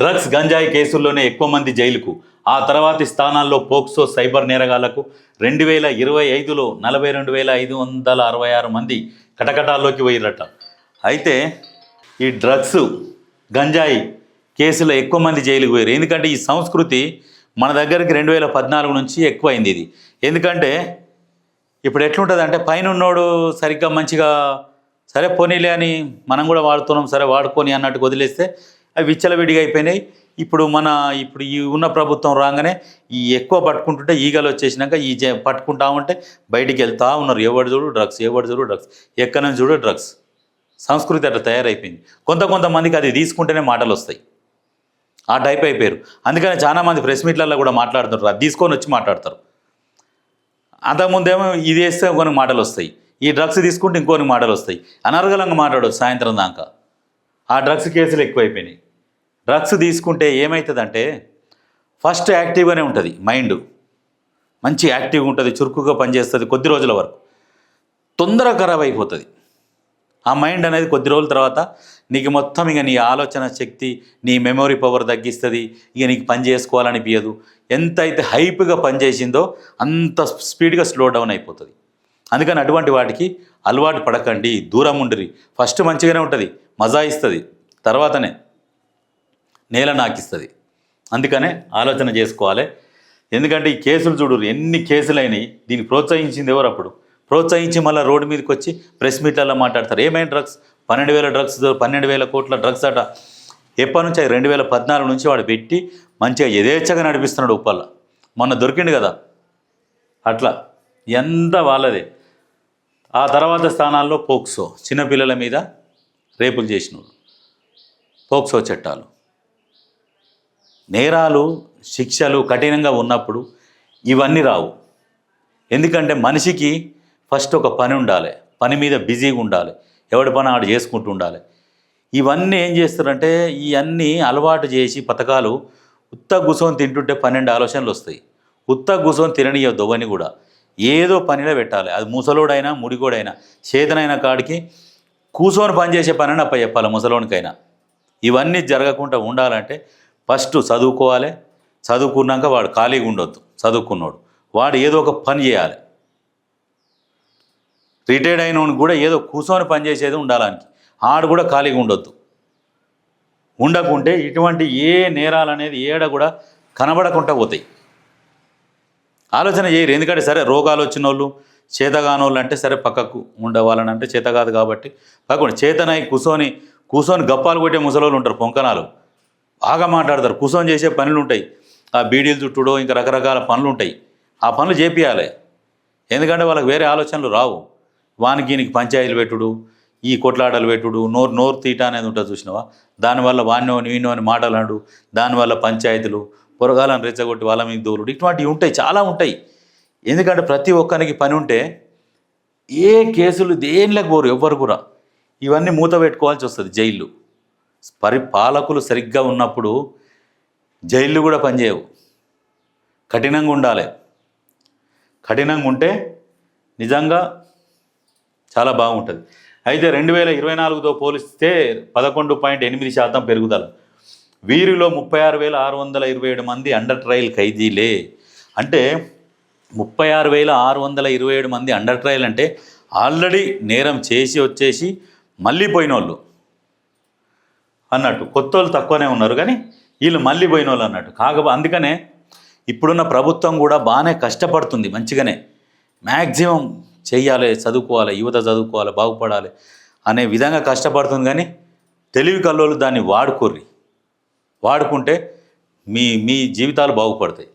Drugs గంజాయి కేసుల్లోనే ఎక్కువ మంది జైలుకు, ఆ తర్వాతి స్థానాల్లో పోక్సో సైబర్ నేరగాళ్లకు 2025లో 42,566 మంది కటకటాల్లోకి పోయిరట. అయితే ఈ డ్రగ్స్ గంజాయి కేసులో ఎక్కువ మంది జైలుకు పోయారు. ఎందుకంటే ఈ సంస్కృతి మన దగ్గరికి 2014 నుంచి ఎక్కువైంది ఇది. ఎందుకంటే ఇప్పుడు ఎట్లుంటుంది అంటే పైన ఉన్నోడు సరిగ్గా మంచిగా సరే పోనీలే అని మనం కూడా వాడుతున్నాం, సరే వాడుకొని అన్నట్టు వదిలేస్తే అవి విచ్చలవిడిగా అయిపోయినాయి. ఇప్పుడు ఈ ఉన్న ప్రభుత్వం రాగానే ఈ ఎక్కువ పట్టుకుంటుంటే ఈగలు వచ్చేసినాక పట్టుకుంటా ఉంటే బయటికి వెళ్తూ ఉన్నారు. ఎవడు చూడు డ్రగ్స్, ఎవడు చూడు డ్రగ్స్, ఎక్కడి నుంచి చూడు డ్రగ్స్. సంస్కృతి అట్లా తయారైపోయింది. కొంతమందికి అది తీసుకుంటేనే మాటలు వస్తాయి, ఆ టైప్ అయిపోయారు. అందుకని చాలామంది ప్రెస్ మీట్లలో కూడా మాట్లాడుతుంటారు, అది తీసుకొని వచ్చి మాట్లాడతారు. అంతకుముందేమో ఇది వేస్తే కొన్ని మాటలు వస్తాయి, ఈ డ్రగ్స్ తీసుకుంటే ఇంకొన్ని మాటలు వస్తాయి. అనర్గళంగా మాట్లాడవచ్చు సాయంత్రం దాకా. ఆ డ్రగ్స్ కేసులు ఎక్కువైపోయినాయి. డ్రగ్స్ తీసుకుంటే ఏమవుతుందంటే ఫస్ట్ యాక్టివ్గానే ఉంటుంది, మైండ్ మంచి యాక్టివ్గా ఉంటుంది, చురుకుగా పనిచేస్తుంది. కొద్ది రోజుల వరకు తొందరగా ఖరాబ్ అయిపోతుంది ఆ మైండ్ అనేది. కొద్ది రోజుల తర్వాత నీకు మొత్తం ఇక నీ ఆలోచన శక్తి, నీ మెమొరీ పవర్ తగ్గిస్తుంది. ఇక నీకు పని చేసుకోవాలనిపించదు. ఎంత అయితే హైప్గా పనిచేసిందో అంత స్పీడ్గా స్లో డౌన్ అయిపోతుంది. అందుకని అటువంటి వాటికి అలవాటు పడకండి, దూరం ఉండిరి. ఫస్ట్ మంచిగానే ఉంటుంది, మజా ఇస్తుంది, తర్వాతనే నేల నాకిస్తుంది. అందుకనే ఆలోచన చేసుకోవాలి. ఎందుకంటే ఈ కేసులు చూడు, ఎన్ని కేసులు అయినాయి. దీన్ని ప్రోత్సహించింది ఎవరు? అప్పుడు ప్రోత్సహించి మళ్ళీ రోడ్డు మీదకి వచ్చి ప్రెస్ మీట్లలో మాట్లాడతారు. ఏమైనా డ్రగ్స్ 12,000 డ్రగ్స్, 12,000 కోట్ల డ్రగ్స్ అట. ఎప్పటి నుంచి? 2014 నుంచి వాడు పెట్టి మంచిగా యథేచ్ఛగా నడిపిస్తున్నాడు ఉప్పల్లో. మొన్న దొరికిండు కదా అట్లా. ఎంత వాళ్ళదే. ఆ తర్వాత స్థానాల్లో పోక్సో, చిన్నపిల్లల మీద రేపులు చేసినోడు, పోక్సో చట్టాలు, నేరాలు శిక్షలు కఠినంగా ఉన్నప్పుడు ఇవన్నీ రావు. ఎందుకంటే మనిషికి ఫస్ట్ ఒక పని ఉండాలి, పని మీద బిజీగా ఉండాలి, ఎవడి పని ఆడు చేసుకుంటూ ఉండాలి. ఇవన్నీ ఏం చేస్తారంటే ఇవన్నీ అలవాటు చేసి పథకాలు ఉత్త కూర్చొని తింటుంటే 12 ఆలోచనలు వస్తాయి. ఉత్త కూర్చొని తిననీయొద్దు అవన్నీ కూడా. ఏదో పనిలో పెట్టాలి. అది ముసలోడైనా ముడిగోడైనా చేతనైన కాడికి కూర్చొని పని చేసే పని అప్ప చెప్పాలి ముసలోనికైనా. ఇవన్నీ జరగకుండా ఉండాలంటే ఫస్ట్ చదువుకోవాలి. చదువుకున్నాక వాడు ఖాళీగా ఉండొద్దు. చదువుకున్నాడు వాడు ఏదో ఒక పని చేయాలి. రిటైర్డ్ అయిన కూడా ఏదో కూర్చొని పని చేసేది ఉండాలని, ఆడు కూడా ఖాళీగా ఉండొద్దు. ఉండకుంటే ఇటువంటి ఏ నేరాలు అనేది ఏడ కూడా కనబడకుండా పోతాయి. ఆలోచన చేయరు. ఎందుకంటే సరే రోగాలు వచ్చిన వాళ్ళు, చేతగానోళ్ళు అంటే సరే పక్కకు ఉండవాలని అంటే చేత కాదు కాబట్టి పక్కన చేతనై కూర్చొని గప్పాలు కొట్టే ముసలోళ్ళు ఉంటారు, పొంకనాలు బాగా మాట్లాడతారు. కూర్చొని చేసే పనులు ఉంటాయి, ఆ బీడీలు చుట్టుడో ఇంకా రకరకాల పనులు ఉంటాయి. ఆ పనులు చేపియాలి. ఎందుకంటే వాళ్ళకి వేరే ఆలోచనలు రావు. వానికి ఈయనకి పంచాయతీలు పెట్టుడు, ఈ కొట్లాటలు పెట్టుడు, నోరు తీట అనేది ఉంటుంది చూసినావా. దానివల్ల వాణ్ణో వీణో అని మాటలు అడు, దానివల్ల పంచాయతీలు, పొరగాలను రెచ్చగొట్టి వాళ్ళ మీద దూరుడు, ఇటువంటివి ఉంటాయి, చాలా ఉంటాయి. ఎందుకంటే ప్రతి ఒక్కరికి పని ఉంటే ఏ కేసులు దేనిలోకి పోరు ఎవ్వరు కూడా. ఇవన్నీ మూత పెట్టుకోవాల్సి వస్తుంది జైళ్ళు. పాలకులు సరిగ్గా ఉన్నప్పుడు జైళ్ళు కూడా పనిచేయవు. కఠినంగా ఉండాలి. కఠినంగా ఉంటే నిజంగా చాలా బాగుంటుంది. అయితే 2024తో పోలిస్తే 11.8% పెరుగుదల. వీరిలో 36,627 మంది అండర్ ట్రయల్ ఖైదీలే. అంటే 36,627 మంది అండర్ ట్రయల్ అంటే ఆల్రెడీ నేరం చేసి వచ్చేసి మళ్ళీ పోయినోళ్ళు అన్నట్టు. కొత్త వాళ్ళు తక్కువనే ఉన్నారు కానీ వీళ్ళు మళ్ళీ పోయిన వాళ్ళు అన్నట్టు. అందుకనే ఇప్పుడున్న ప్రభుత్వం కూడా బాగానే కష్టపడుతుంది. మంచిగానే మ్యాక్సిమం చెయ్యాలి, చదువుకోవాలి, యువత చదువుకోవాలి, బాగుపడాలి అనే విధంగా కష్టపడుతుంది. కానీ తెలివి కల్లోళ్ళు దాన్ని వాడుకుంటే మీ జీవితాలు బాగుపడతాయి.